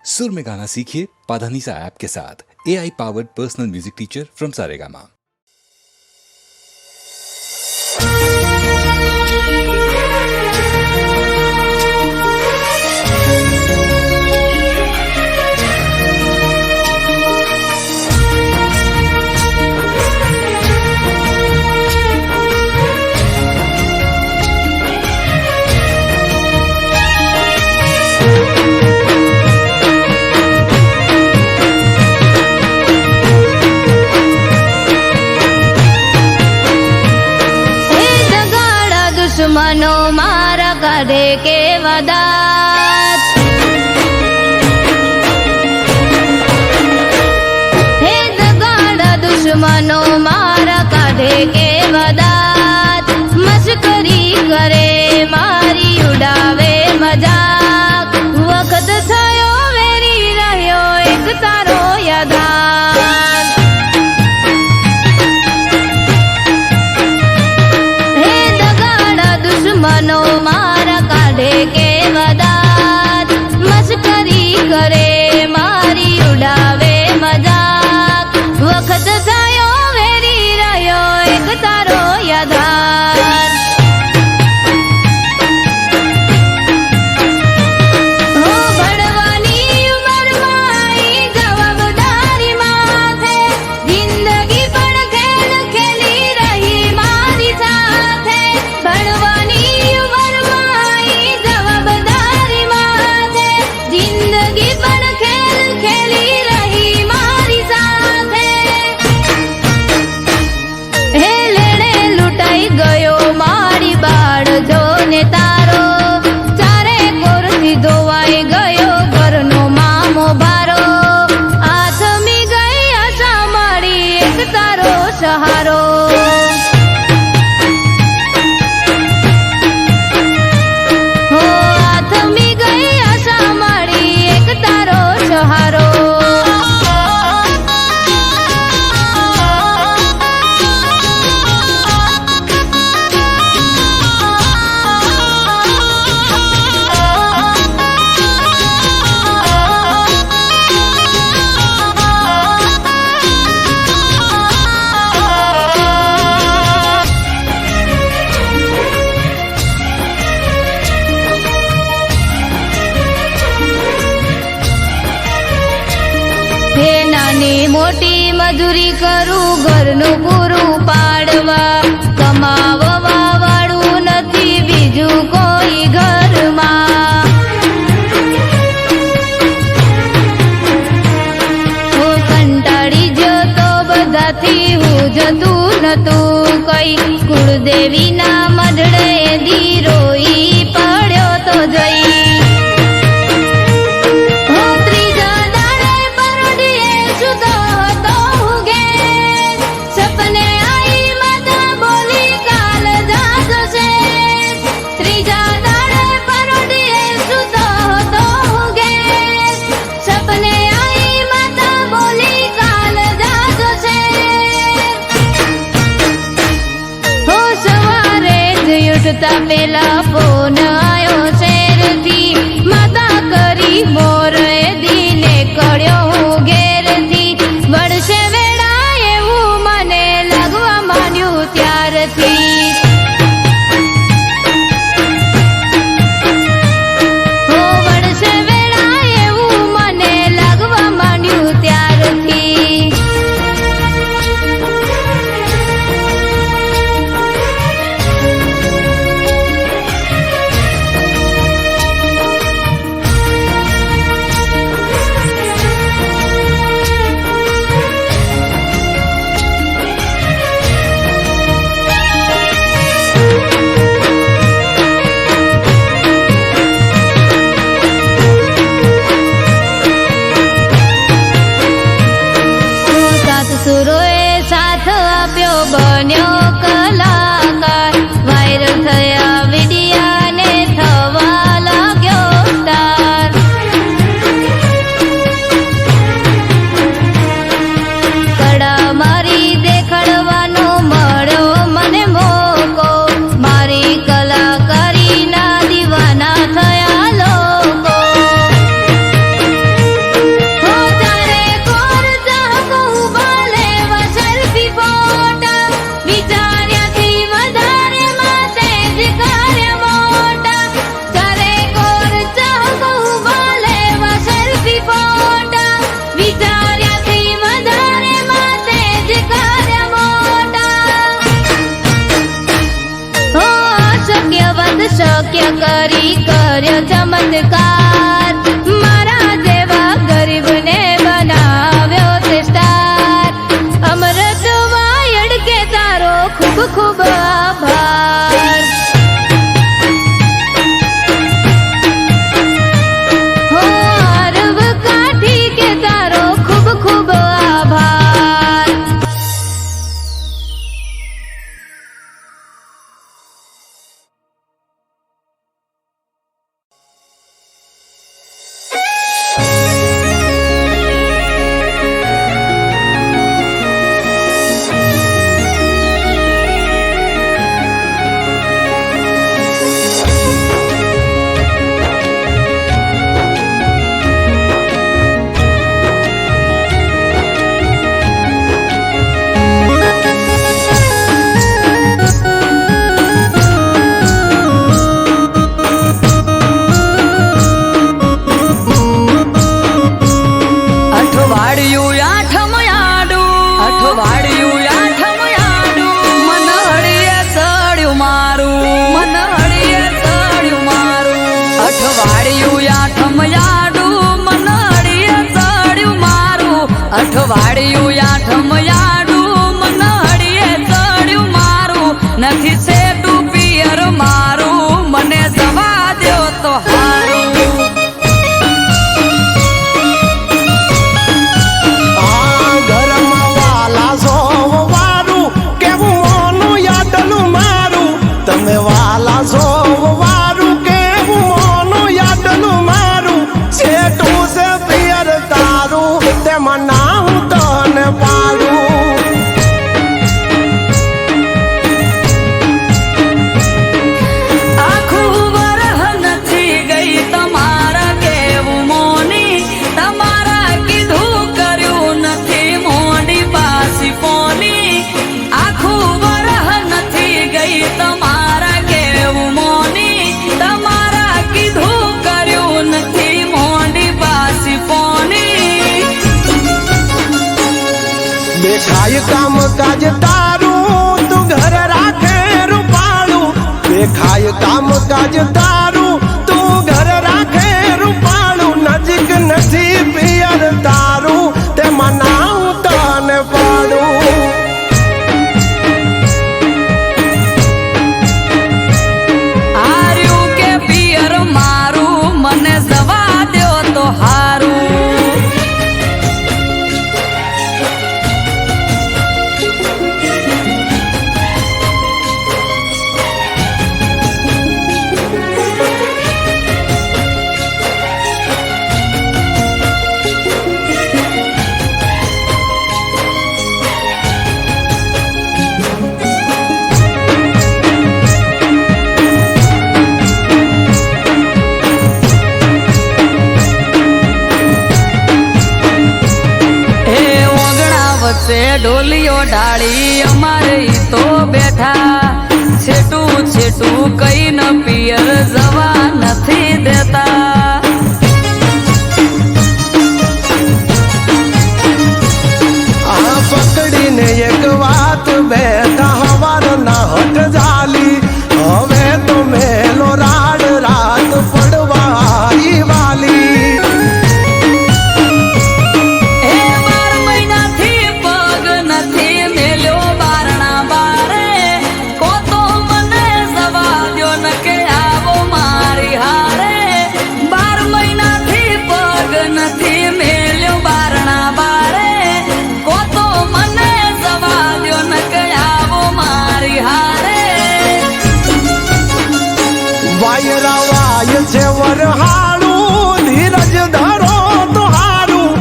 सुर में गाना सीखिए पाधानीसा ऐप के साथ। AI powered personal music teacher from Saregama. दुश्मनो मारा काढे के वदात, हे दगाड़ा दुश्मनो मारा काढे के वदात, मस्करी करे मारी उड़ावे मजाक, वक्त थयो वेरी रह्यो एक तारो यादात। दुश्मनो मारा काढे के वदात, मस्करी करे मारी उड़ावे मजाक, वक्त थयो वेरी रह्यो एक तारो यादार। हो भणवानी उमरमां आई जवाबदारी माथे, जिंदगी पण खेल खेली रही मारी साथे। भणवानी जिंदगी पण खेल खेली रही मारी साथे। हे लेणे लूटाई गयो मारी बाळ जो ने तारो, चारे कोरથી ધોવાઈ ગયો ઘરનો મામો ભારો, આથમી ગઈ આશા મારી એક તારો સહારો। હો આથમી ગઈ આશા મારી એક તારો સહારો। હે નાની મોટી મજૂરી કરું ઘરનું પૂરું પાડવા, કમાવવા વાળું નથી બીજું કોઈ ઘરમાં। હું કંટાળી જતો બધાથી હું જતું નતું કઈ, કુળદેવીના મઢડે દીરોઈ પડ્યો તો જઈ। ઉઠતા પેલા ફોન આયો શેરથી, માતા કરી મોર દીને કળ્યો હું ઘેરથી, વળશે વેળા એવું મને લાગવા માંડ્યું ત્યારથી। હો વળશે વેળા એવું મને લાગવા માંડ્યું ત્યારથી। સુરોએ સાથ આપ્યો બન્યો કલાકાર, વાયરલ થયા વિડિયાને થવા લાગ્યો સ્ટાર। કડા મારી દેખાડવાનો મળ્યો મને મોકો, મારી કલાકારીના દીવાના થયા લોકો। દેખાય કામ કાજ તારું તું ઘર રાખે રૂપાળું દેખાય કામ કાજ તારું તું ઘર રાખે રૂપાળું નજીક નથી પિયર તારું તે મનાવું તને પાડું હાર્યું કે પિયર મારું મને જવા દ્યો તો હારું ઢોલિયો ડાળી અમારે તો બેઠા છેટું છેટું કઈ ન પિયર જવા નથી દેતા આ પકડીને એક વાત બેઠા હવાર ના હટ જાલી હવે તો મેલો રાડ રાત પડવાઈ વાલી છે વરહાળું ધીરજ ધરો તો હારું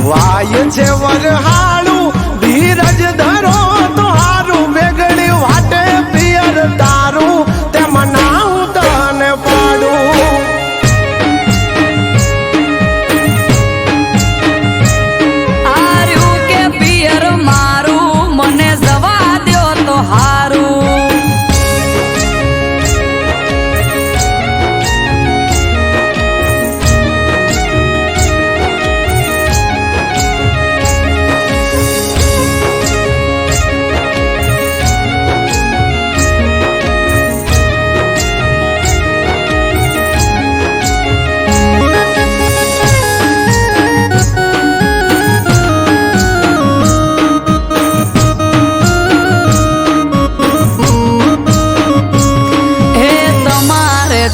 વાય છે વરહાળું ધીરજ ધરો તો હારું વેગળી વાટે પિયર તારું તે મનાવું તને પાડું હાર્યું કે પિયર મારું મને જવા દ્યો તો હારું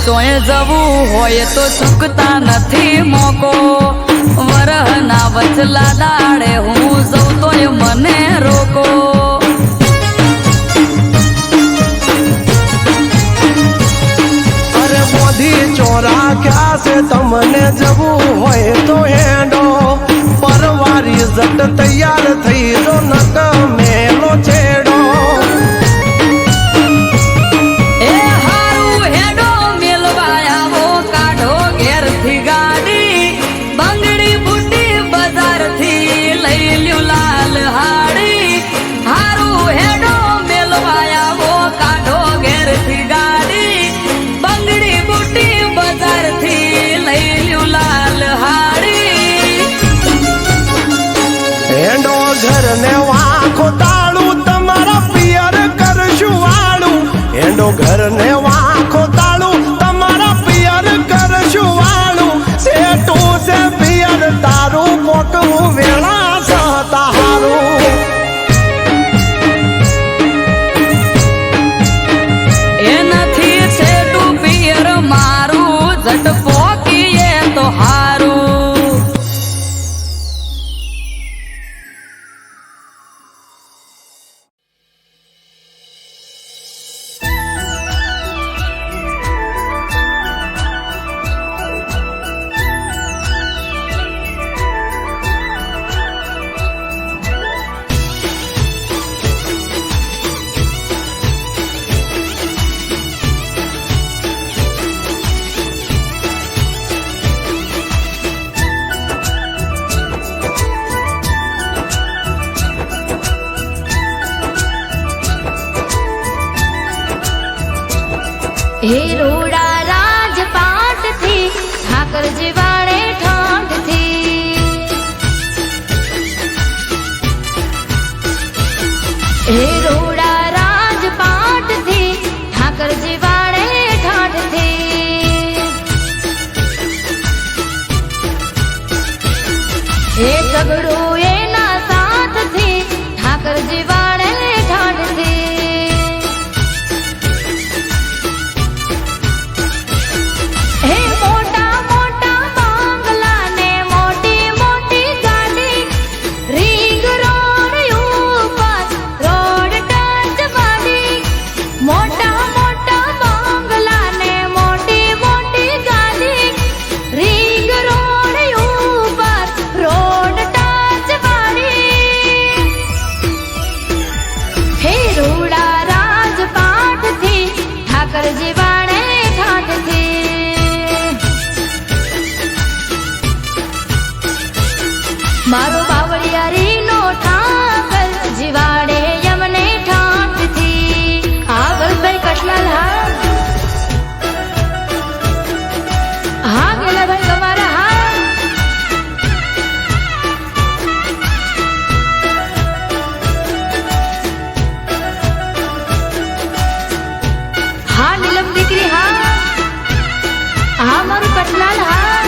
તોય જવું હોય તો ચૂકતા નથી મોકો વરહના વચલા દાડે હું જઉં તોય મને રોકો અરે મોધી ચોરા ક્યાં છે તમને જવું હોય તો હેડો પરવારી જટ તૈયાર થઈ જો નક મેલો છેડો ઘરને વાંખો તાળું તમારા પિયર કરશું વાળું એંડો ઘરને વાંખો તાળું તમારા પિયર કરશું વાળું સેટું છે પિયર તારું પોકવું વેળા સહતા હારું એનાથી છેટું પિયર મારું ઝટ પોકીએ તો હારું હે રોડા રાજપાટ થી ઠાકર જીવાડે ઠાઠ થી એ સગડું એના સાથથી ઠાકરજી વાળે ઠાઠથી હે મોટા મોટા બંગલા ને મોટી મોટી ગાડી રીંગ રોડ ઉપર રોડ ટચ વાળી મોટા મોટા બંગલા ને મોટી મોટી ગાડી રીંગ રોડ ઉપર રોડ ટચ વાળી હે રૂડા રાજપાઠથી ઠાકરજી વાળે ઠાઠથી મારો બાવળિયારીનો ઠાકર જીવાડે યમને ઠાઠથી આ વલભાઈ કટલાલ હા ગેલાભાઈ તમારા હા નીલમ દીકરી હા મારું કટલાલ હા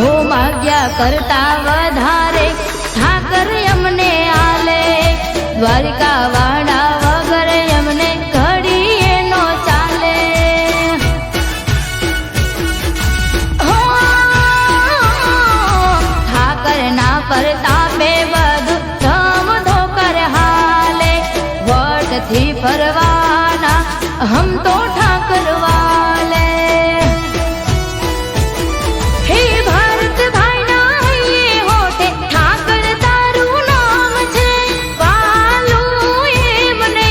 ઓ માગ્યા કરતા વધારે ઠાકર અમને આલે દ્વારિકા વાડા વગર અમને ઘડીએ નો ચાલે હો ઠાકર ના પરતાપે બધું ધમધો કર હાલે વટથી ફરવાના હમ તો ઠાકર વાલે હે ભારત ભાઈ ના હૈયે હોઠે ઠાકર તારું નામ છે વાલું એમને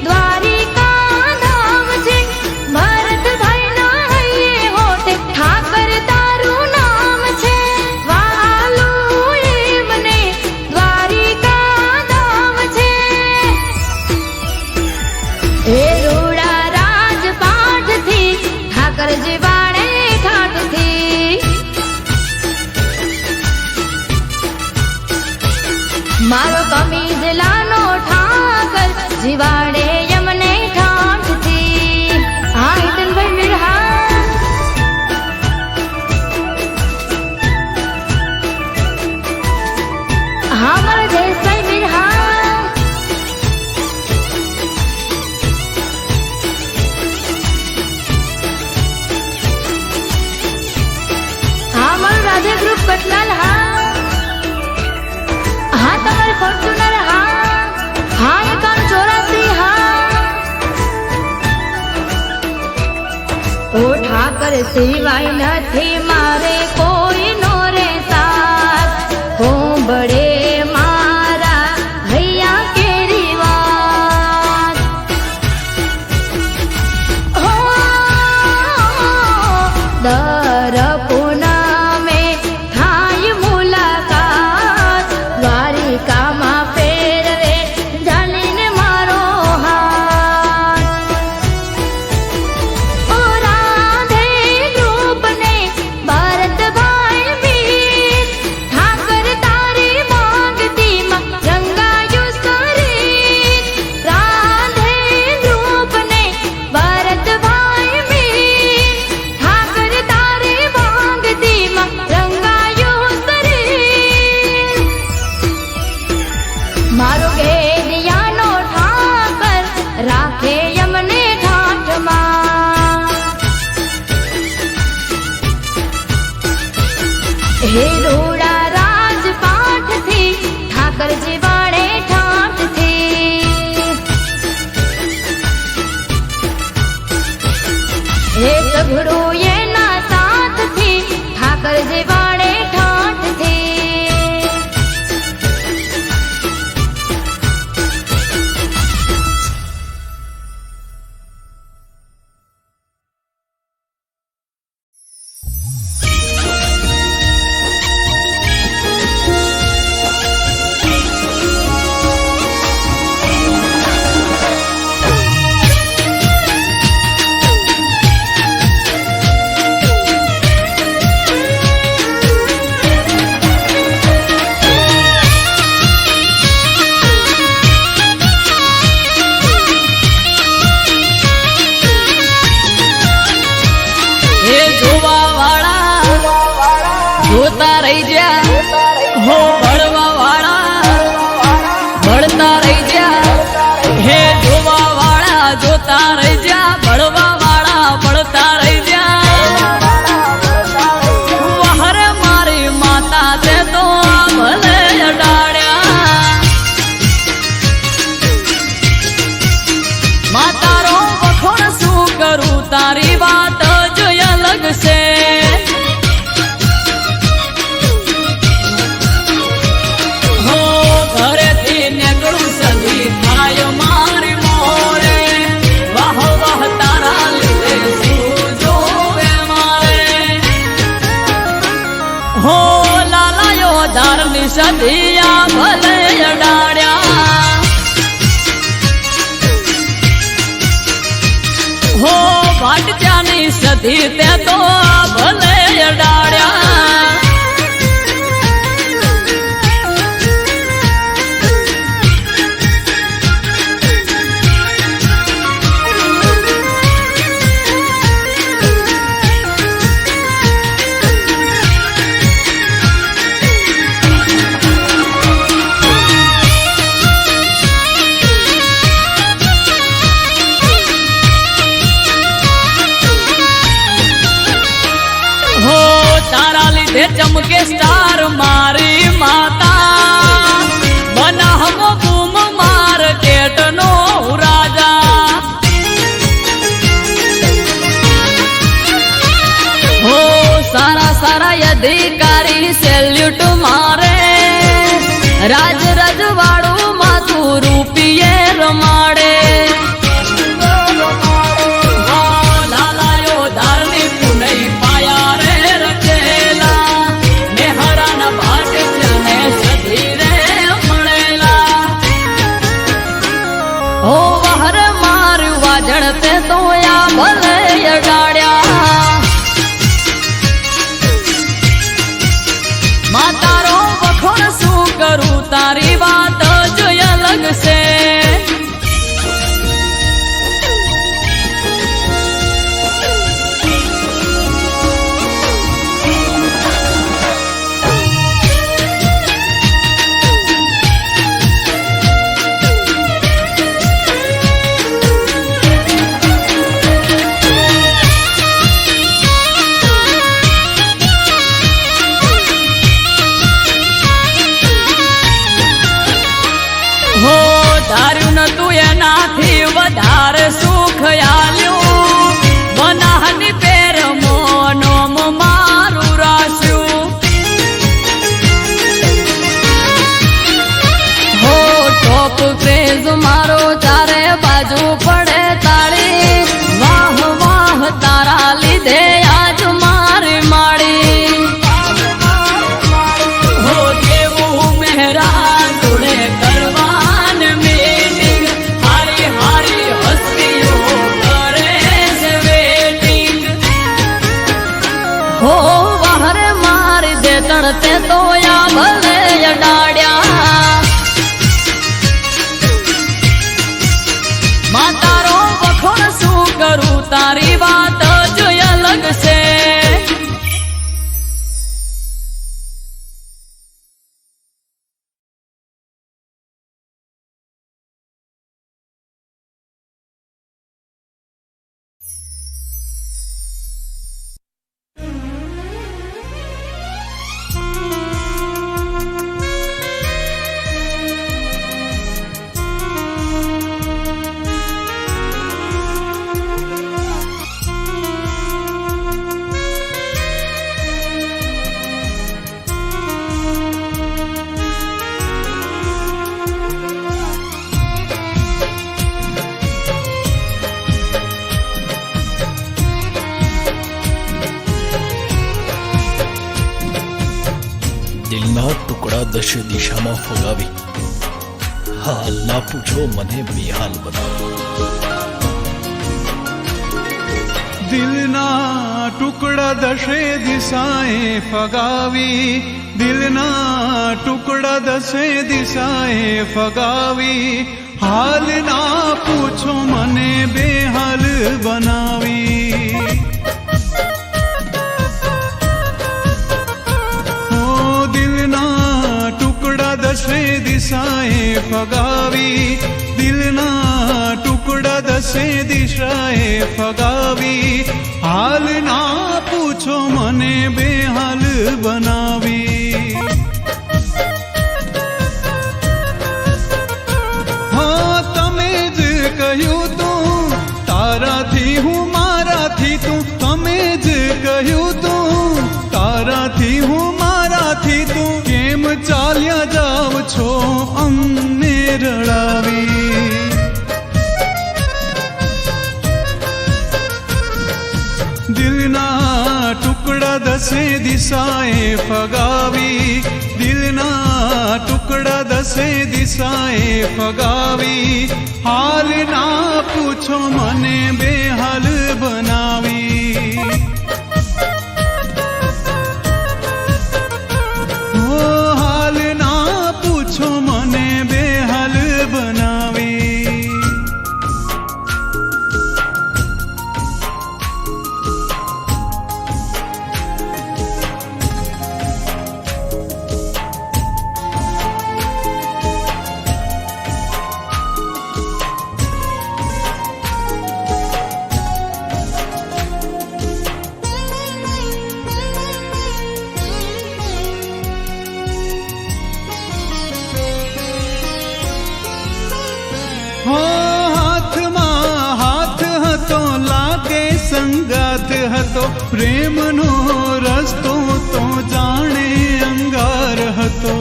દ્વારિકા ધામ છે ભારત ભાઈ ના હૈયે હોઠે ઠાકર તારું નામ છે વાલું એમને દ્વારિકા ધામ છે હે રૂડા રાજપાઠથી ઠાકરજી વાળે ઠાઠથી મારો કમીજ લાનો ઠાકર જીવાડે યમને ઠાઠથી હા હિતનભાઈ મીરહા હા મારા જયેશભાઈ મીરહા હા મારું રાધે ગ્રુપ કટલાલ હા તમારે ફોર્ચ્યુનર હા 5184 હા ઓ ઠાકર સિવાય નથી મારે કોઈ નો રે સાથ હું બડે મારા ભૈયા કેરી વાત હો દર પૂનમે થાય મુલાકાત દ્વારિકામાં ફેરવે જાલીને મારો હાથ ઓ રાધે ગ્રુપને ભારત જોતા રહી જા હો ભળવા વાળા ભળતા રહી જા હે જોવા વાળા જોતા રહી જા ભળવા વાળા ભળતા રહી જા વહરે મારી માતા તે તો ભલે અડાડ્યા માતારો વખોણ શું કરું તારી વાત જ અલગ છે હો ઘરેથી નીકળું સદી થાય મારી મોરે વાહ વાહ તારા લીધે શું જોવે મારે હો લાલાયો ધારની સદિયા ભલે અડાડ્યા હો ભાટજાની સધી તે તો ભલે અડાડ્યા હો તારા લીધે ચમકે સ્ટાર મારી માતા બનાહમો બૂમ માર્કેટ નો રાજા હો સારા સારા અધિકારી સેલ્યુટ મારે રાજ રજવાડું માથું રૂપિયે રમાડે હો વહર મારું વાજણ તે તો યા ભલે અડાડ્યા માતારો વખોણ શું કરું તારી વાત જ અલગ છે હો ધાર્યું નતું એનાથી વધારે સુખ આલ્યું બનાહની પેર મોનોમ મારું રાસ્યું હો ટોપ ક્રેઝ મારો ચારે બાજુ પડે તાળી વાહ વાહ તારા લીધે આજ મારી માળી હો દેવું મહેરા જોડે કરવા હો વહરે મારી દે તણતે તો યા ભલે અડાડ્યા માતારો વખોણ શું કરું તારી વાત જ અલગ છે દિલના ટુકડા દશે દિશામાં ફગાવી હાલ ના પૂછો મને બેહાલ બનાવી દિલના ટુકડા દશે દિશાએ ફગાવી દિલના ટુકડા દશે દિશાએ ફગાવી હાલ ના પૂછો મને બેહાલ બનાવી દસે દિશાએ ફગાવી હાલ ના પૂછો મને બેહાલ બનાવી હા તમે જ કહ્યું તું તારાથી હું મારાથી તું તમે જ કહ્યું તું તારાથી હું મારાથી તું કેમ ચાલ્યા જાવ છો અમને રડાવી દિલના ટુકડા દસે દિશાએ ફગાવી દિલના ટુકડા દસે દિશાએ ફગાવી હાલ ના પૂછો મને બેહાલ બનાવી ઓ હાલ ના પૂછો મને બેહાલ બનાવી હાથમાં હાથ હતો લાગે સંગાત હતો પ્રેમનો રસ્તો તો જાણે અંગાર હતો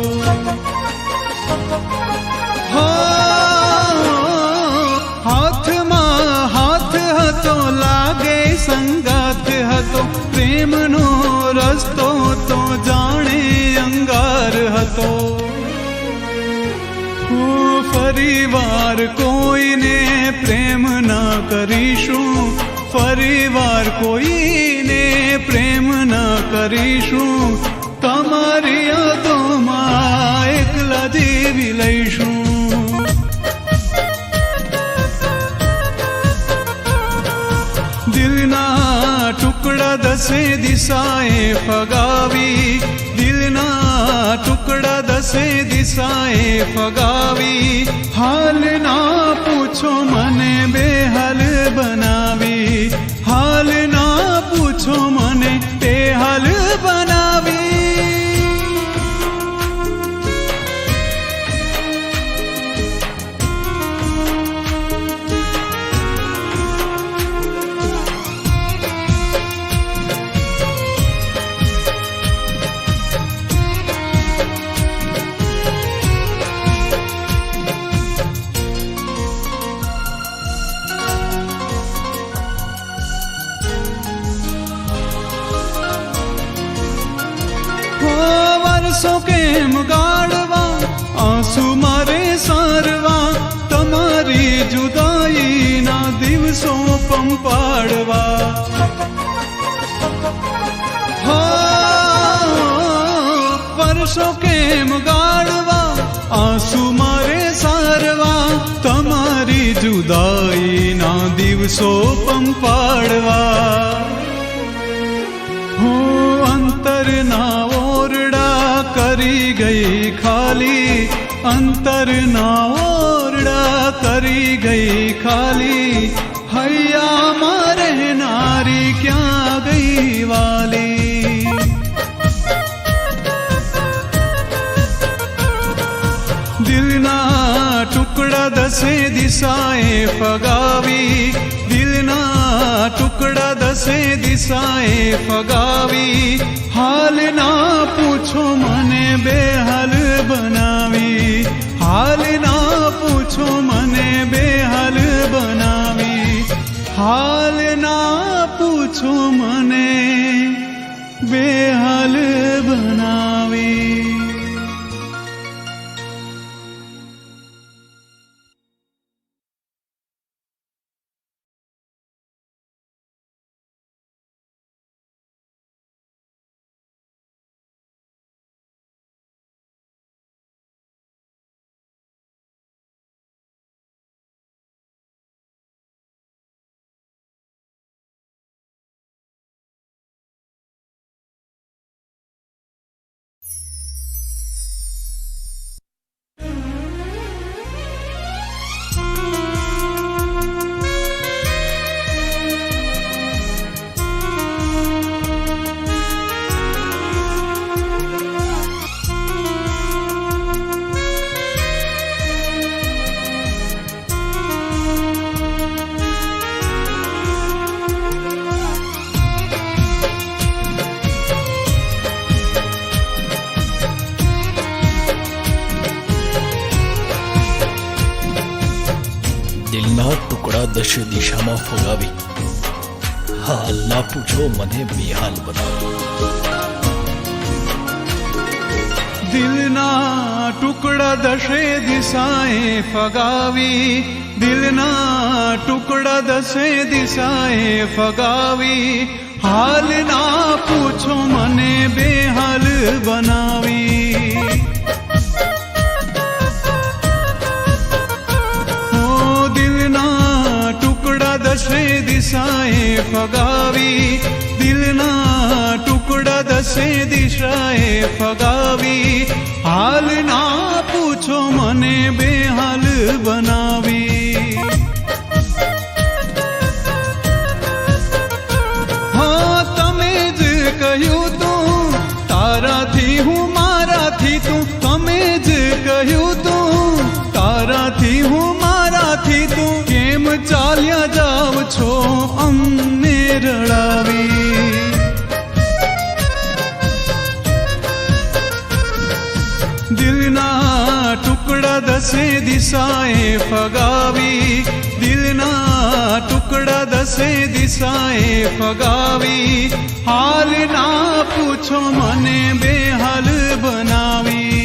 હાથમાં હાથ હતો લાગે સંગાત હતો પ્રેમનો રસ્તો તો જાણે અંગાર હતો ફરીવાર કોઈને પ્રેમ ના કરીશું ફરીવાર કોઈને પ્રેમ ના કરીશું તમારી યાદોમાં એકલા જીવી લઈશું દિલના ટુકડા દસે દિશાએ ફગાવી દિલના ટુકડા દસે દિશાએ ફગાવી હાલ ના પૂછો મને બેહાલ બનાવી હાલ ના પૂછો મને બેહાલ બનાવી વર્ષો કેમ ગાળવા આંસુ મારે સારવા તમારી જુદાઈના દિવસો પંપાડવા વર્ષો કેમ ગાળવા આંસુ મારે સારવા તમારી જુદાઈના દિવસો પંપાડવા અંતરના ઓરડા કરી ગઈ ખાલી અંતરના ઓરડા કરી ગઈ ખાલી હૈયામાં રહેનારી ક્યાં ગઈ વાલી દિલના ટુકડા દસે દિશાએ ફગાવી દિલના ટુકડા દસે દિશાએ ફગાવી હાલ ના પૂછો મને બેહાલ બનાવી હાલ ના પૂછો મને બેહાલ બનાવી હાલ ના પૂછો મને બેહાલ બનાવી દિલના ટુકડા દશે દિશામાં ફગાવી હાલ ના પૂછો મને બેહાલ બનાવી દિલના ટુકડા દશે દિશાએ ફગાવી દિલના ટુકડા દશે દિશાએ ફગાવી હાલ ના પૂછો મને બેહાલ બનાવી ઓ દિલના ટુકડા દશે દિશાએ ફગાવી દિલના ટુકડા દશે દિશાએ ફગાવી હાલ ના પૂછો મને બેહાલ બનાવી હા તમે જ કહ્યું તું તારાથી હું મારાથી તું તમે જ કહ્યું તું તારાથી હું મારાથી તું કેમ ચાલ્યા જાવ છો અમને રડાવી દિલના ટુકડા દસે દિશાએ ફગાવી દિલના ટુકડા દસે દિશાએ ફગાવી હાલ ના પૂછો મને બેહાલ બનાવી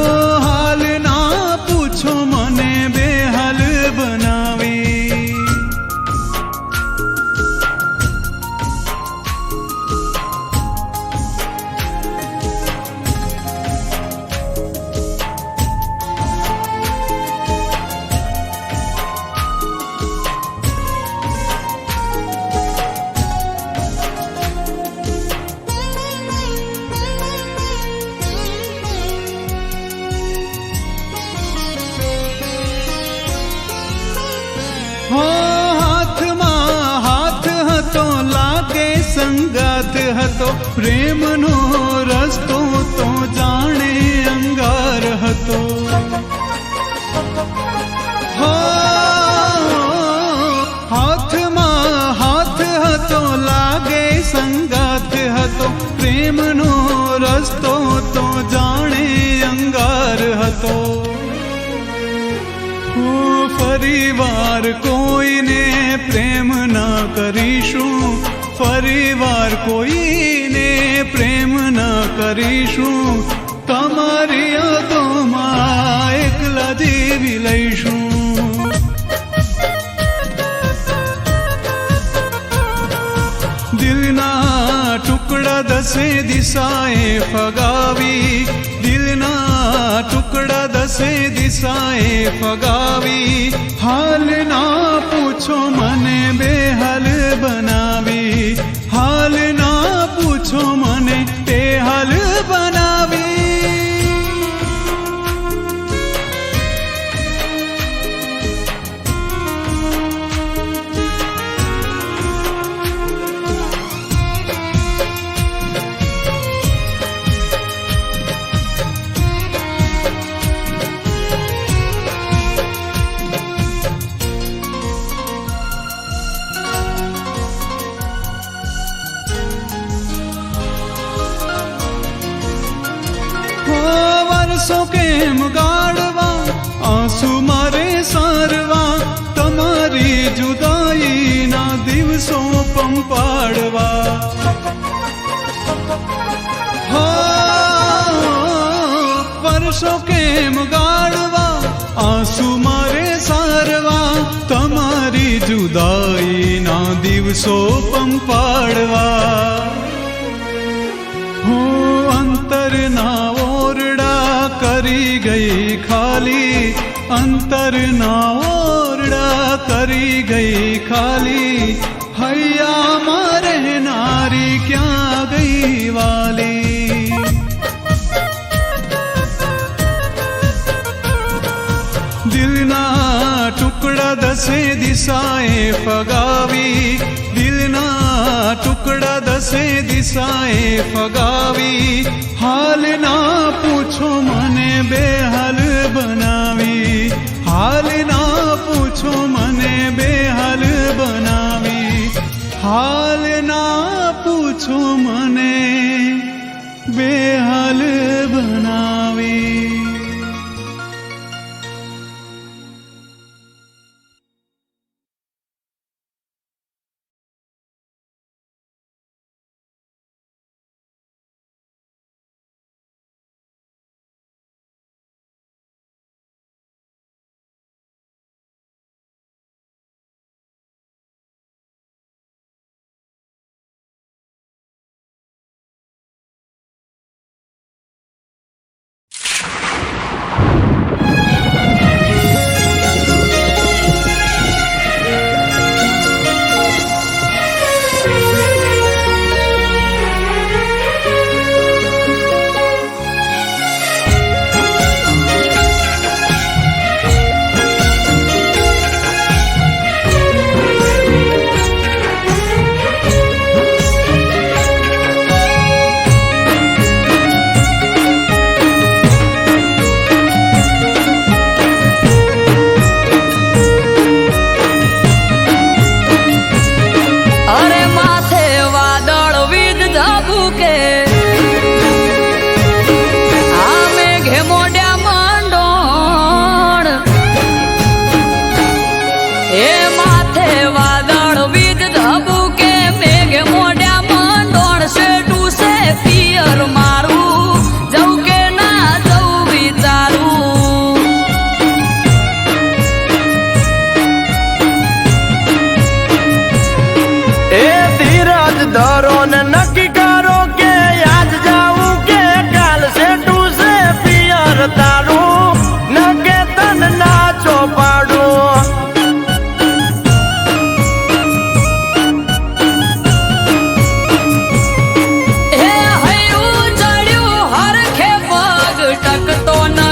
ઓ હાલ ના પૂછો મને બેહાલ બનાવી હાથમાં હાથ હતો લાગે સંગાત હતો પ્રેમનો રસ્તો તો જાણે અંગાર હતો હાથમાં હાથ હતો લાગે સંગાત હતો પ્રેમનો રસ્તો તો જાણે અંગાર હતો ફરીવાર કોઈને પ્રેમ ના કરીશું ફરીવાર કોઈને પ્રેમ ના કરીશું તમારી યાદોમાં એકલા જીવી લઈશું દિલના ટુકડા દસે દિશાએ ફગાવી દિલના ટુકડા દસે દિશાએ ફગાવી હાલ ના પૂછો મને બેહાલ બનાવી હાલ ના પૂછો મને બેહાલ બનાવી વર્ષો કેમ ગાળવા આંસુ મારે સારવા તમારી જુદાઈના દિવસો પંપાડવા વર્ષો કેમ ગાળવા આંસુ મારે સારવા તમારી જુદાઈના દિવસો પંપાડવા અંતરના ઓરડા કરી ગઈ ખાલી અંતરના ઓરડા કરી ગઈ ખાલી હૈયામાં રહેનારી ક્યાં ગઈ વાલી દિલના ટુકડા દસે દિશાએ ફગાવી દિલના ટુકડા દસે દિશાએ ફગાવી હાલ ના પૂછો મને બેહાલ બનાવી હાલ ના પૂછો મને બેહાલ બનાવી હાલ ના પૂછો મને બેહાલ બનાવી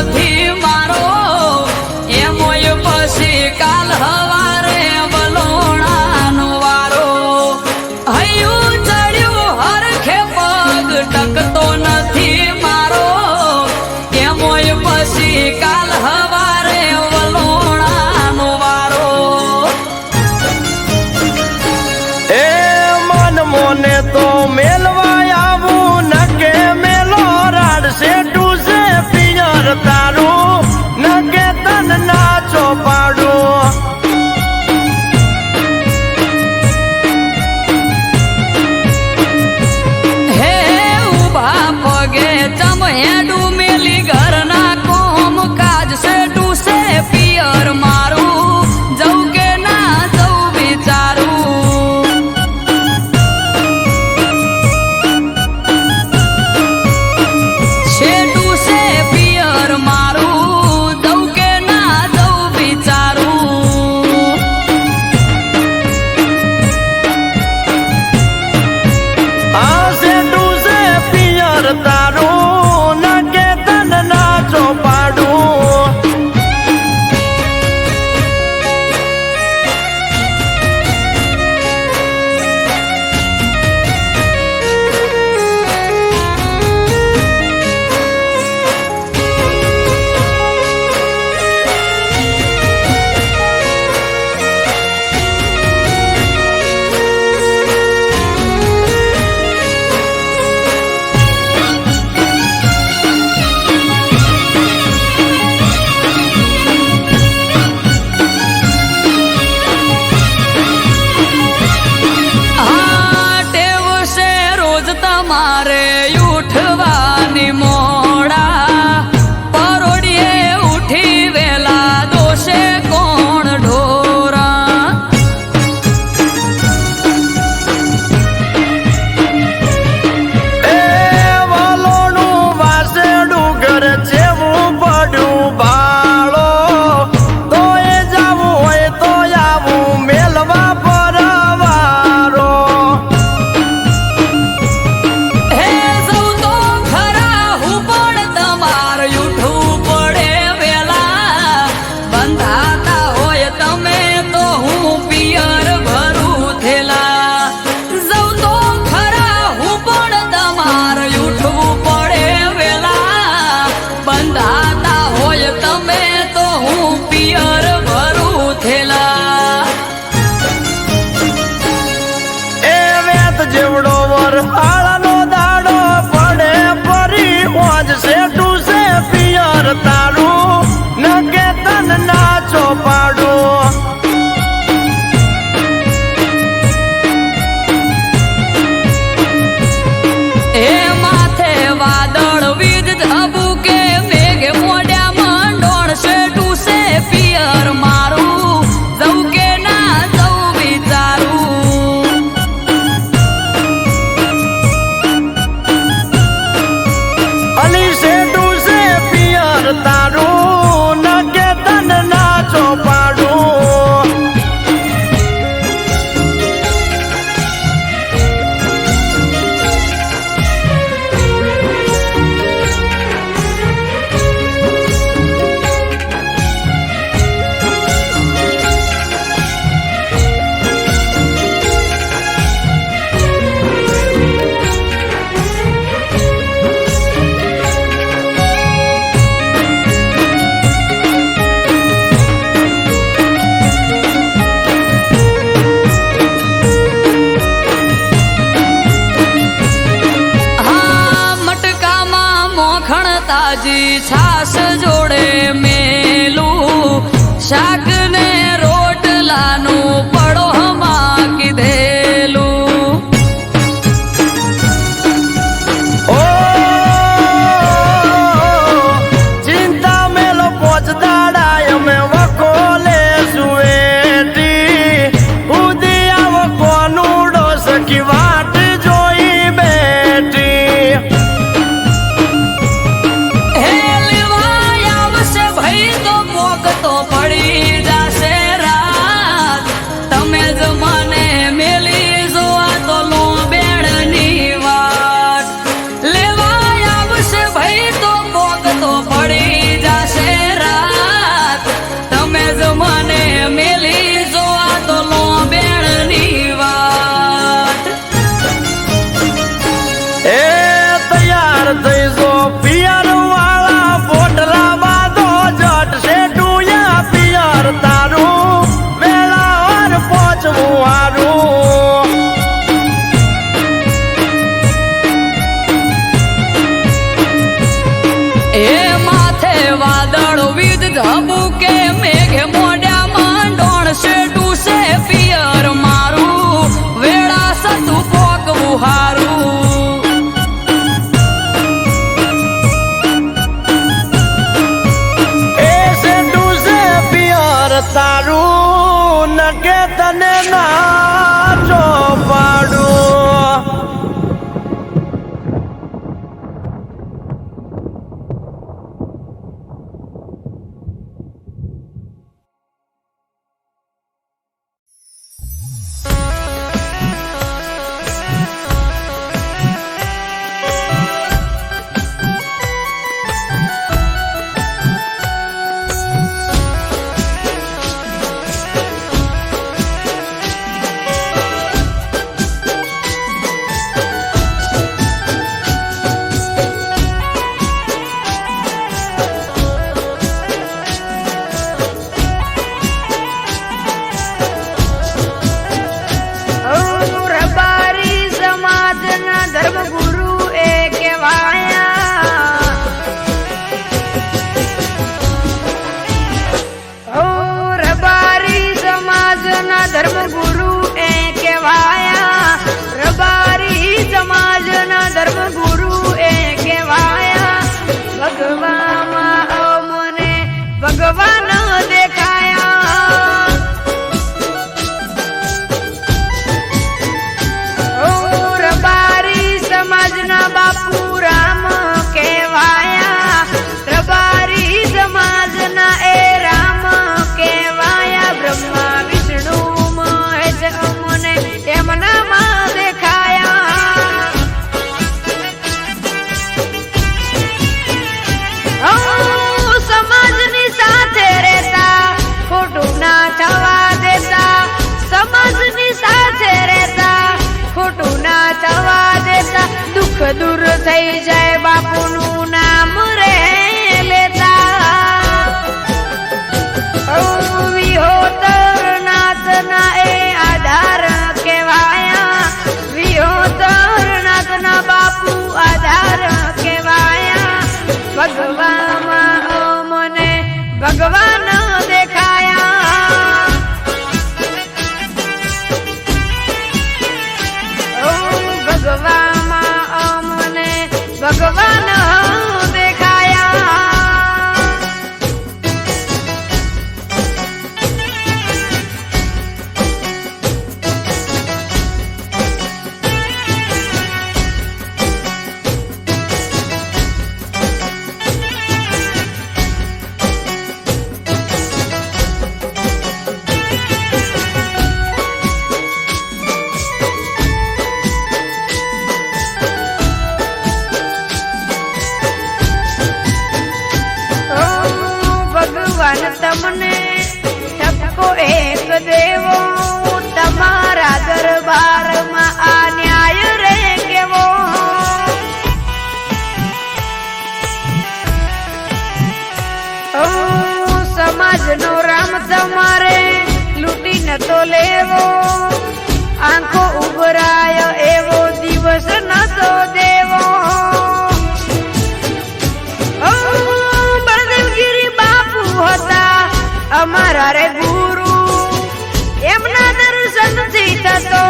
નથી મારો એમોય પછી કાલ હવારે વલોણાનો વારો હૈયું ચડ્યું હરખે પગ ટકતો નથી મારો એમોય પછી કાલ હવારે વલોણાનો વારો એ મન મોને તો મેલવા આવું નકે મેલો રાડશે ટૂસે પિયર તારું નકે તન નાચો પાડું હે ઉભા પગે ચમહેડું મેલી ઘરના કોમ કાજ છે ટૂસે પિયર મારું જવું કે ના જવું વિચારું છે ટૂસે પિયર મારું જવું કે ના જવું વિચારું આવશે ટૂસે પિયર તારું નકે તન નાચો પાડું આ ટેવ છે રોજ તમારે ઉઠવાની મોડા પરોડીએ ઉઠી વેલા દોષે કોણ ઢોરા એ વાલોનું વાસેડું ઘર જેવું પડ્યું બાળો તો એ જાવું હોય તો આવું મેલવા પરવારો હે સૌ તો ખરા હું પણ તમારે ઉઠવું પડે વેલા બંધાતા હોય તમે તો હું પિયર ભરું થેલા સૌ તો ખરા હું પણ તમારે ઉઠવું પડે વેલા બંધાતા હોય તમે તો હું પિયર ભરું થેલા એ વેત જેવડો વર હાળનો દાડો પડે પરી હોજ છે ટૂસે પિયર તારું નકે તન નાચો પાડું એ માથે વાદળ વીજ ધબુકે મેઘ મોઢ્યા મંડોળ છે ટૂસે પિયર મારું જવું કે ના જવું વિચારું અલી છે ટૂસે પિયર તારું નકે તન નાચો પાડું હા મટકામાં મોખણ તાજી છાસ જોડે મેલું શાક ને રોટલાનું પડોહમાં કીધેલું ઓ ચિંતા મેલો પોચ દાડા અમે વકોલે સુએટી ઉદી આવ કોનુડો સખી વાટ જોઈ બેઠી હે લેવાય હબુ કે મેઘે મોઢામાં ડોણશે ડૂસે પિયર મારું વેળા સતું પોકવું હારું એ સેટુ સે પિયર તારું નકે તને ના જો પાડું ધર્મગુરુ એ કહેવાયા રબારી સમાજના ધર્મગુરુ એ કહેવાયા ભગવામાં અમને ભગવાન દેખાયા રબારી સમાજના બાપુ રામ કહેવાયા રબારી સમાજના એ રામ કહેવાયા બ્રહ્મા એમનામાં દેખાયા સમાજની સાથે રહેતા ખોટું ના થવા દેતા સમાજની સાથે રહેતા ખોટું ના થવા દેતા દુઃખ દૂર થઈ જાય બાપુનું નામ રે લેતા વિહોતર નાથના એ આધાર કહેવાયા વિહોતર નાથના બાપુ આધાર કહેવાયા ભગવામાં મને ભગવાન દેખાયા ભગવામાં મને ભગવાન દેખાયા તમને ઠપકો એક દેવો તમારા દરબારમાં આ ન્યાય રે કેવો સમાજનો રામ તમારે લૂંટીને તો લેવો આંખો ઉભરાય એવો દિવસ નતો દેવો અમારા રે ગુરુ એમના દર્શનથી થતો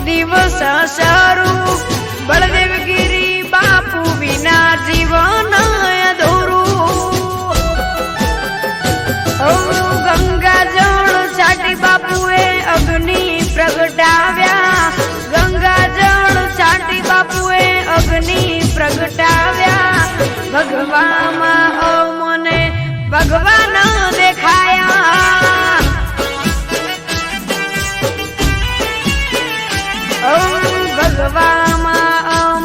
દિવસ શરૂ બળદેવગીરી બાપુ વિના જીવન અધૂરું ગંગા જળ છાટી બાપુએ અગ્નિ પ્રગટાવ્યા ગંગા જળ છાટી બાપુએ અગ્નિ પ્રગટાવ્યા ભગવામાં મને ભગવાન દેખાયા ભગવામાં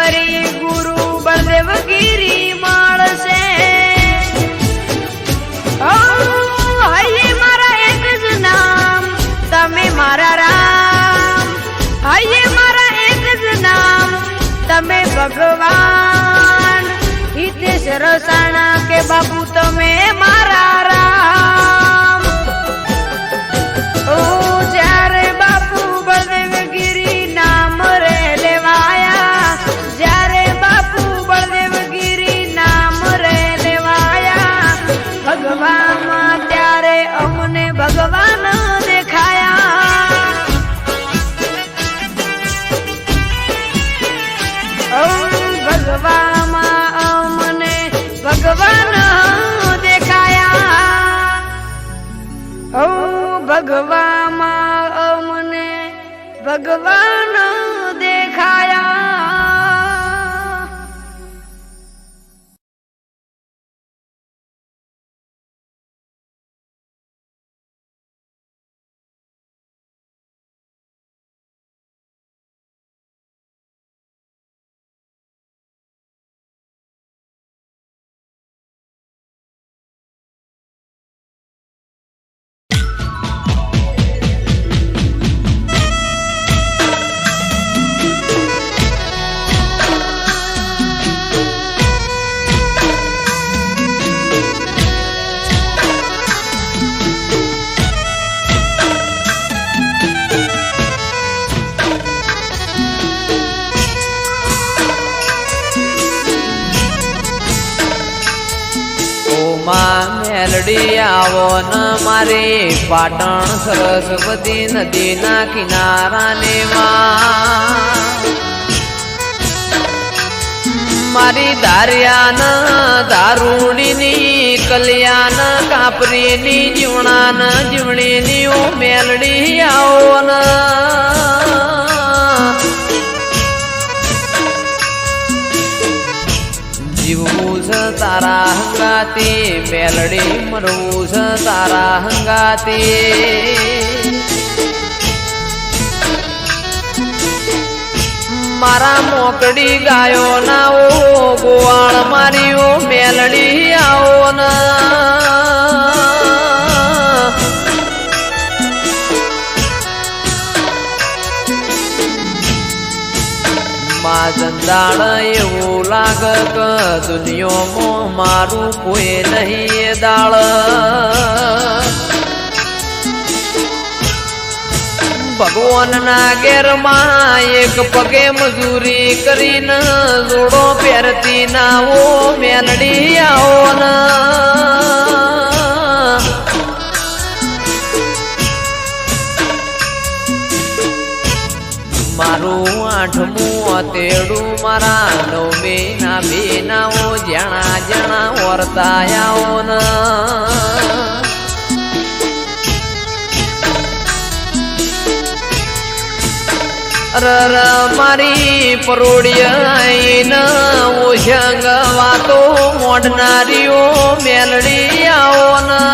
ફરી ગુરુ બળદેવ ગીરી મળશે. હૈયે મારા એક જ નામ તમે મારા રામ. હૈયે મારા એક જ નામ તમે ભગવાન. હિતેશ રસાણા કે બાપુ તમે મારા રામ. જ્યારે બાપુ બળદેવ ગીરી નામ રે લેવાયા. જ્યારે બાપુ બળદેવ ગીરી નામ રે લેવાયા. ભગવાનમાં ત્યારે અમને ભગવાન દેખાયા. ભગવામાં અમને ભગવાન દેખાયા. ભગવામાં અમને ભગવાન દેખાયા. મેલડી આવો ન મારી પાટણ સરસ્વતી નદીના કિનારાને મારી દારિયાન દારૂડીની કલ્યાણ કાપરીની જીવણાન જીવણીની ઓ મેલડી આવો ન જીવવું છે તારા હંગાતી મેલડી મરવું છે તારા હંગાતી. મારા મોકડી ગાયો ના ઓ ગોવાળ મારી ઓ મેલડી આવો ના. જંજાળ એવું લાગ કે દુનિયામાં મારું કોઈ નહીં દાળ. ભગવાનના ઘેરમાં એક પગે મજૂરી કરીને જોડો પહેરતી ના ઓ મેલડી આવો ના. મારું આઠમું તેડું મારા નવમી ના બેનાઓ જણા જણા વર્તાયાઓ ન. રર મારી પરોડિયા ઓશંગ વાતો મોડનારીઓ મેલડી આવો ના.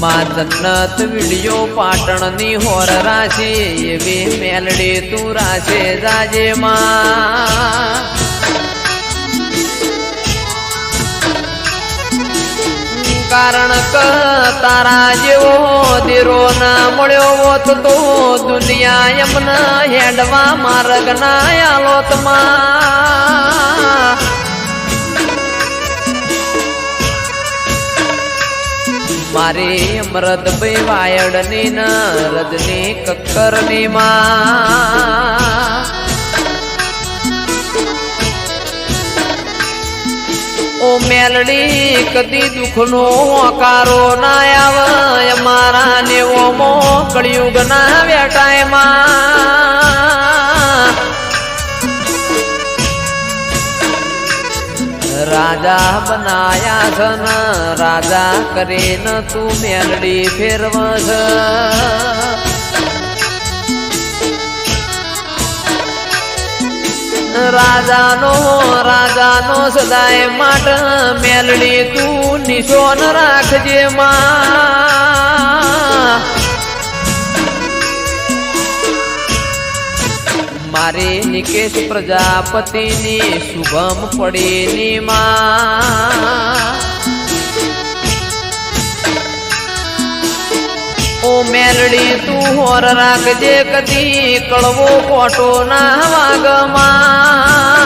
માં જન્નત વિડિયો પાટણની હોર રાશિ એવી મેલડી તું રાશે જાજે માં. કારણ કે તારા જેવો દીરો ના મળ્યો હોત તો દુનિયા એમના હેડવા માર્ગ ના આલોત માં. મારી અમૃતભાઈ વાયડની ન રજની કક્કરની માં. ઓ મેલડી કદી દુઃખનો હોકારો ના આવે મારા નેવો મો કળિયુગ ના વેટાય માં. રાજા બનાયા છે ન રાજા કરીને તું મેલડી ફેરવસ. રાજાનો સદાય માટ મેલડી તું નિશોન રાખજે માં. મારી નિકેશ પ્રજાપતિની શુભમ પડીની માં ઓ મેલડી તું હોર રાખજે કદી કળવો કોટો ના વાગમાં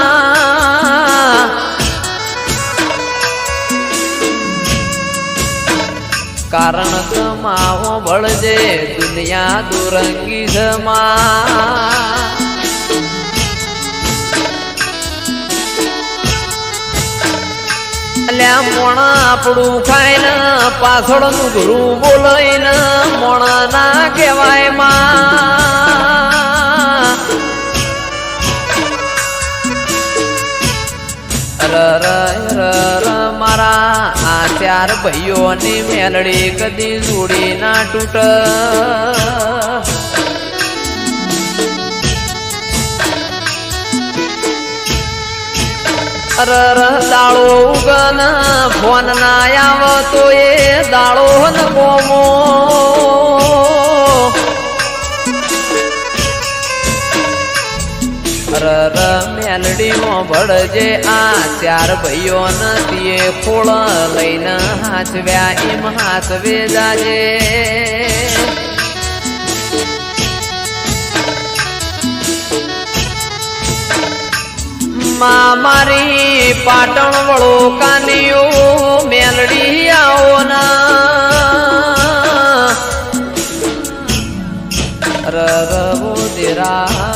કારણ કમાવો બળજે દુનિયા દુરંગી જમા અલ્યા મોણા આપણું ખાઈને પાછળનું ઘરું બોલાઈને મોણા ના કહેવાય માં મારા આ ચાર ભાઈઓની મેલડી કદી જોડી ના તૂટ દાળો ઉગન ફોન ના આવતો એ દાળો ન ગોમો મેલડીમાં ભળજે આ ચાર ભાઈઓ નથી ખોળ લઈને હાચવ્યા એમ હાચવે જાજે મારી પાટણ વળો કાનીઓ મેલડી આવો ના રવો દેરાયાઓ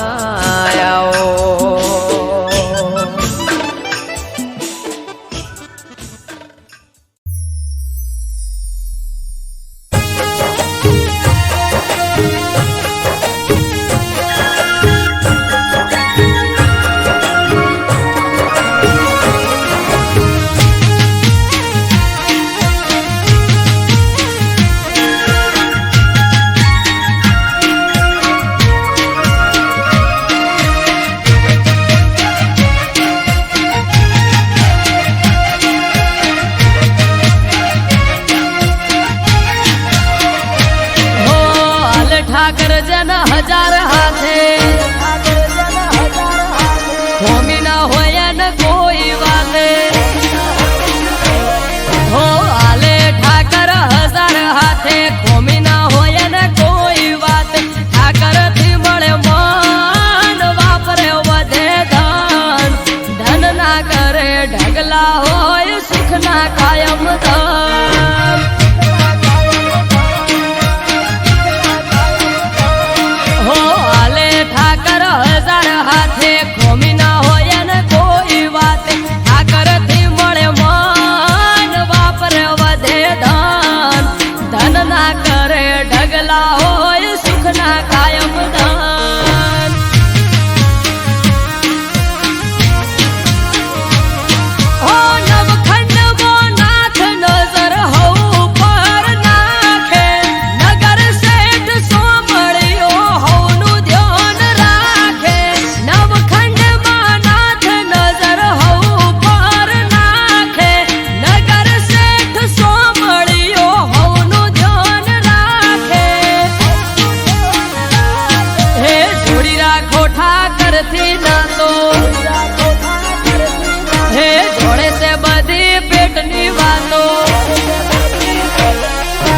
ઠાકર જન હજાર હાથે હોમી ના હોય ને કોઈ વાતે હો હાલે ઠાકર હજાર હાથે હોમી ના હોય ને કોઈ વાતે ઠાકર થી મળે મન વાપરે વધે ધન ધન ના કરે ઢગલા હોય સુખ ના કાયમ ધન હાથે ખોમી ના હોય ને કોઈ વાતે ઠાકર થી મળે મન વાપરે વધે ધન ધન ના કરે ઢગલા હોય સુખ ના કાયમ ધન હો નવખંડ નાથ નજર હઉ પર નાખે નગર શેઠ સોમળિયો હઉનું ધ્યાન રાખે થી ના તો હે જોડે છે બધી પેટની વાતો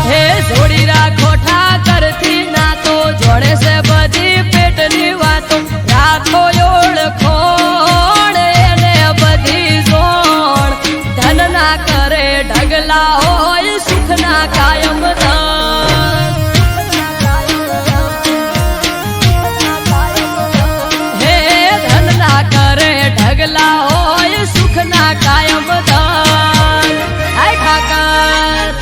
હે જોડી રાખો ઠાકર થી ના તો જોડે છે બધી પેટની વાતો રાખો ઓળખોણ એને બધી જોણ ધન ના કરે ઢગલા હોય સુખ ના કાયમ ધન કરે ઢગલા હોય સુખ ના કાયમ ધન હાય ઠાકર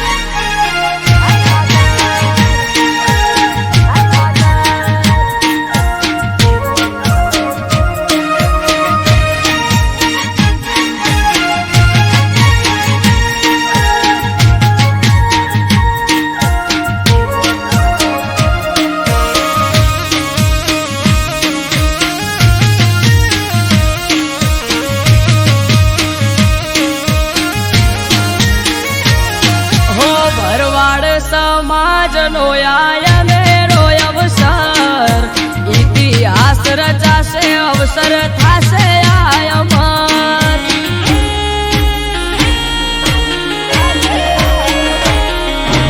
અવસર થાશે આ અમર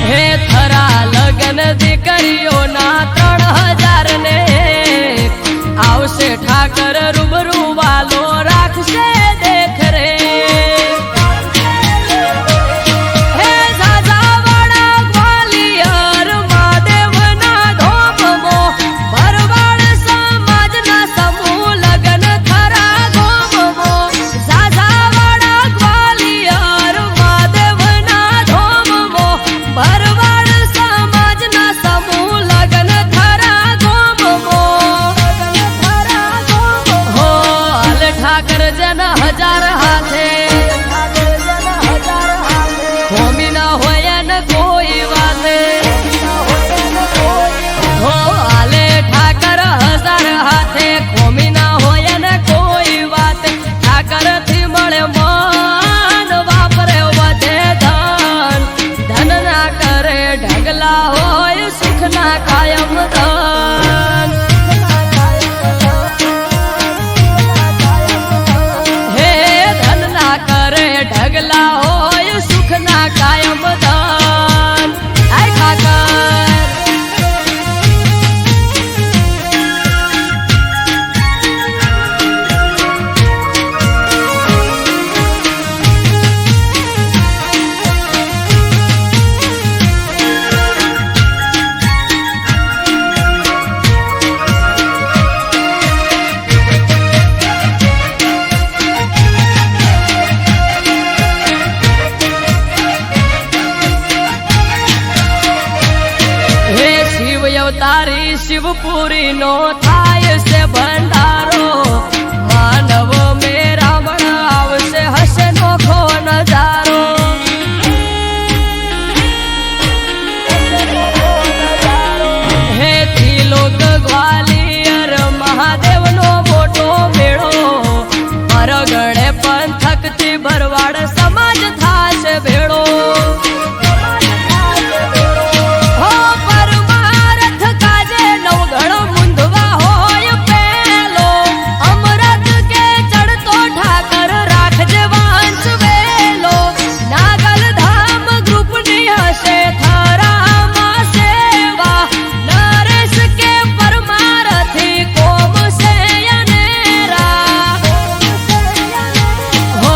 હે થરા લગન દીકરીઓના 3000 ને આવશે ઠાકર રૂબરૂ વાલો રાખશે દેખ રે હે ઝાઝાવાડા ગ્વાલિયર મહાદેવના ધોમમો ભરવાડ સમાજના સમૂહ લગન થરા ધોમમો ઝાઝાવાડા ગ્વાલિયર મહાદેવના ધોમમો ભરવાડ સમાજના સમૂહ લગન થરા ધોમમો હો હાલ ઠાકર જન 1000 હાથે હોમી ના હોય ન કોઈ વાતે હો હાલે ઠાકર 1000 હાથે હોમી ના હોય ન કોઈ વાતે ઠાકર થી મળે મન વાપરે વધે ધન ધન ના કરે ઢગલા હોય સુખ ના કાયમ ધન હે ધન ના કરે ઢગલા હોય સુખ ના કાયમ ધન આય ઠાકર હે શિવ અવતારી શિવપુરી નો થાય છે ભંડારો માનવ મેરામણ આવશે હશે નોખો નજારો હે ત્રિલોક ગ્વાલિયર મહાદેવ નો મોટો મેળો મરગણે પંથક થી ભરવાડ સમાજ થાશે ભેળો હો પરમારથ કાજે નવગણ મુંદવા હોય પેલો અમરત કે ચડતો ઠાકર રાખજે વાંચ વેલો નાગલ ધામ ગ્રુપની હશે થરામાં સેવા નરેશ કે પરમારથી કોમ છે અનેરા હો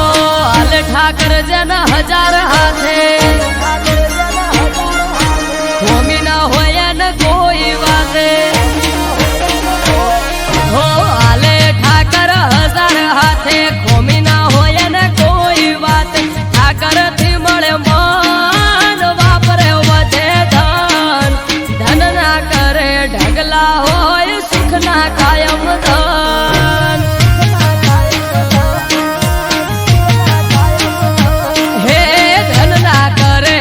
હાલ ઠાકર જન 1000 હાથે હોમી ના હોય ન કોઈ વાતે હો હાલે ઠાકર 1000 હાથે હોમી ના હોય ન કોઈ વાતે ઠાકર થી મળે મન વાપરે વધે ધન ધન ના કરે ઢગલા હોય સુખ ના કાયમ ધન હે ધન ના કરે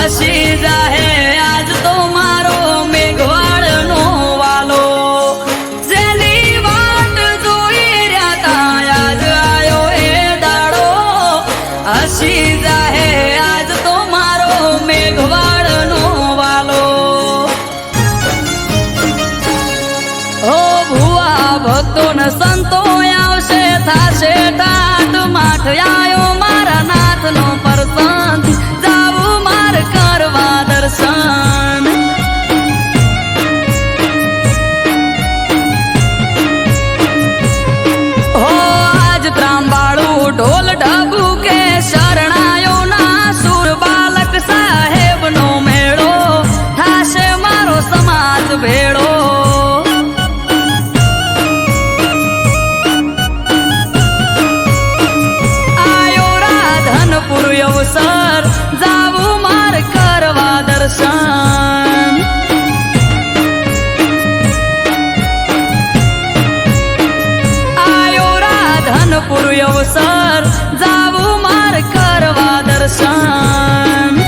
હસી જાહે આજ તો મારો મેઘવાળ નો વાલો જેની વાટ જોઈ રહ્યા તા આજ આયો એ દાડો હસી જાહે આજ તો મારો મેઘવાળ નો વાલો ઓ ભુવા ભક્તો ને સંતો આવશે થાશે ટાટ માઠ આયો મારા નાથ નો પરસન જાવું માર કરવા દર્શન હો આજ ત્રાંબાળું ઢોલ ઢબુ કે શરણાયો ના સુર બાલક સાહેબ નો મેળો થાશે મારો સમાજ ભેળો અવસર જાવું માર કરવા દર્શન આયો રાધનપુર અવસર જાવું માર કરવા દર્શન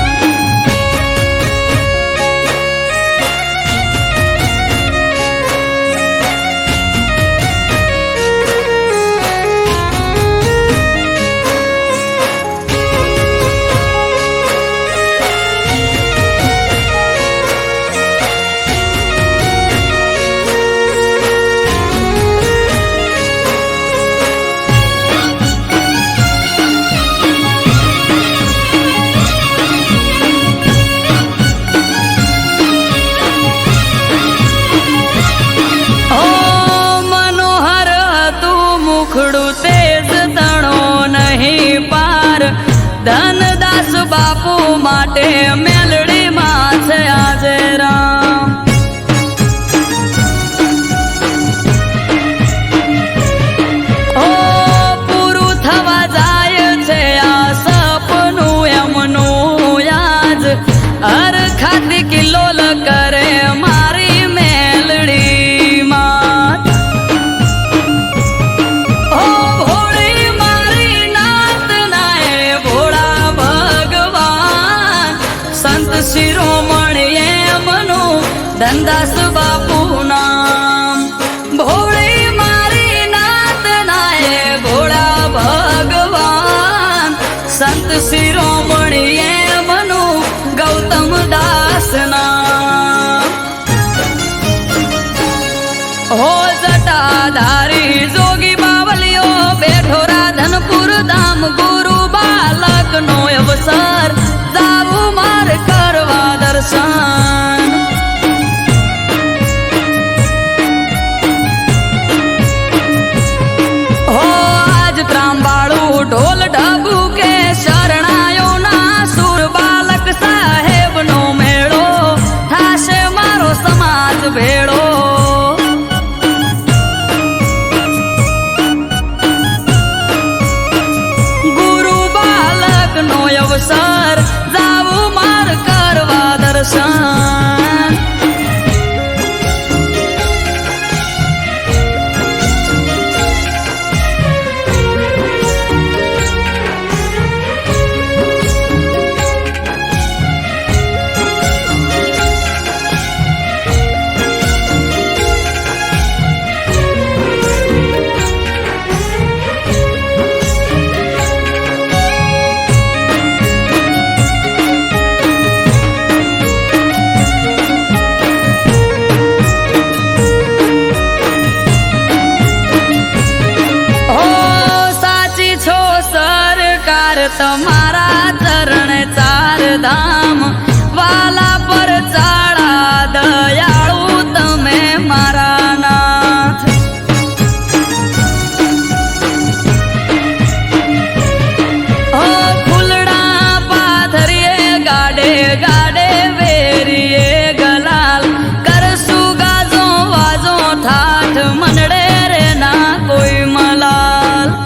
ધનદાસ બાપુ માટે મેલડી માં છે આજે રામ ઓ પૂરું થવા જાય છે આ સપનું એમનું યાદ હર ખાતી કિલ્લોલ કરે મારી મેલડી માં શિરોમણી એમનું ધનદાસ બાપુ નામ ભોળી મારી નાત નાય ભોળા ભગવાન સંત શિરોમણી એમનું ગૌતમ દાસ નામ હો જટાધારી જોગી બાવલિયો બેઠો રાધનપુર ધામ ગુરુ બાલક નો અવસર જાવું માર કરવા દર્શન હો આજ ત્રાંબાળું ઢોલ ઢબુ કે શરણાયો ના સુર બાલક સાહેબ નો મેળો થાશે મારો સમાજ ભેળો ગુરુ બાલક નો અવસર જાવું માર કરવા દર્શન તમારા ચરણ ચાર ધામ વાલા પર ચાળા દયાળુ તમે મારા નાથ ઓ ફૂલડા પાથરીએ ગાડે ગાડે વેરીએ ગલાલ કરશું ગાજો વાજો થાઠ મનડે રે ના કોઈ મલાલ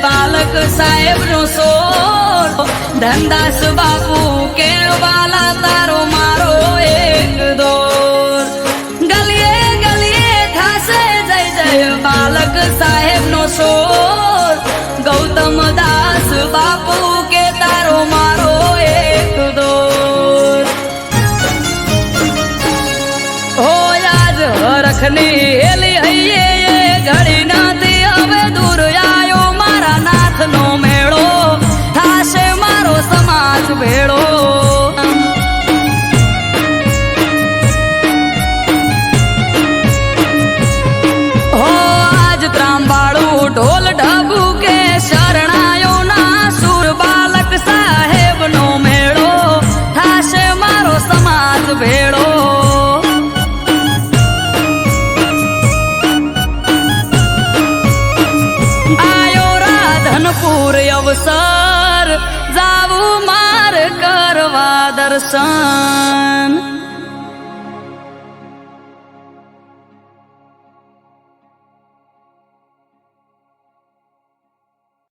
બાલક સાહેબ નો સોર ધનદાસ બાપુ કેળવાલા તારો મારો એક દોર ગલીએ ગલીએ થાશે જય જય બાલક સાહેબ નો સોર ગૌ ભેળો આયો રાધનપુર અવસર જાવું માર કરવા દર્શન